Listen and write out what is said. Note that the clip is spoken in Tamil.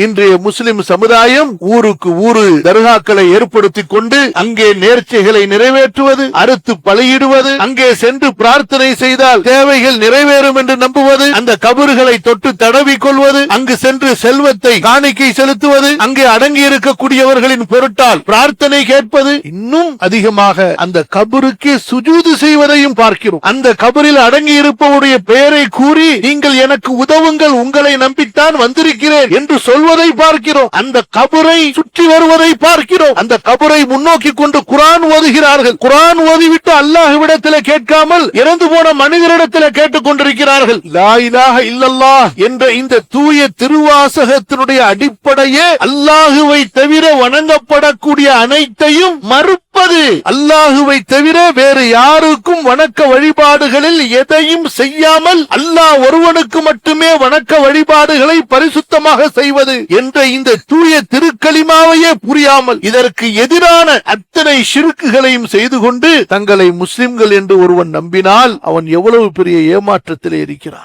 இன்றைய முஸ்லிம் சமுதாயம் ஊருக்கு ஊரு தர்காக்களை ஏற்படுத்திக் கொண்டு அங்கே நேர்ச்சைகளை நிறைவேற்றுவது, அறுத்து பலியிடுவது, அங்கே சென்று பிரார்த்தனை செய்தால் தேவைகள் நிறைவேறும் என்று நம்புவது, அந்த கபறுகளை தொட்டு தடவி கொள்வது, அங்கு சென்று செல்வத்தை காணிக்கை செலுத்துவது, அங்கே அடங்கி இருக்கக்கூடியவர்களின் பொருட்டால் பிரார்த்தனை கேட்பது, இன்னும் அதிகமாக அந்த கபருக்கே சுஜூது செய்வதையும் பார்க்கிறோம். அந்த கபரில் அடங்கி இருப்பவருடைய பெயரை கூறி நீங்கள் எனக்கு உதவுங்கள், உங்களை நம்பித்தான் வந்திருக்கிறேன் என்று சொல்வதை பார்க்கிறோம். அந்த கபரை சுற்றி வருவதை பார்க்கிறோம். அந்த கபரை முன்னோக்கி கொண்டு குர்ஆன் ஓதுகிறார்கள். குர்ஆன் ஓதிவிட்டு அல்லாஹ்விடத்தில் கேட்காமல் இறந்து போன மனிதரிடத்தில் கேட்டுக் கொண்டிருக்கிறார்கள். லா இலாஹ இல்லல்லாஹ் என்ற இந்த தூய திருவாசகத்தினுடைய அடிப்படையே அல்லாஹுவை தவிர வணங்கப்படக்கூடிய அனைத்தையும் மறுப்பது. அல்லாஹுவை தவிர வேறு யாருக்கும் வணக்க வழிபாடுகளில் எதையும் செய்யாமல் அல்லாஹ் ஒருவனுக்கு மட்டுமே வணக்க வழிபாடுகளை பரிசுத்தமாக செய்வது என்ற இந்த தூய திருக்கலிமாவையே புரியாமல் இதற்கு எதிரான அத்தனை ஷிர்க்குகளையும் செய்து கொண்டு தங்களை முஸ்லிம்கள் என்று ஒருவன் நம்பினால் அவன் எவ்வளவு பெரிய ஏமாற்றத்திலே இருக்கிறான்.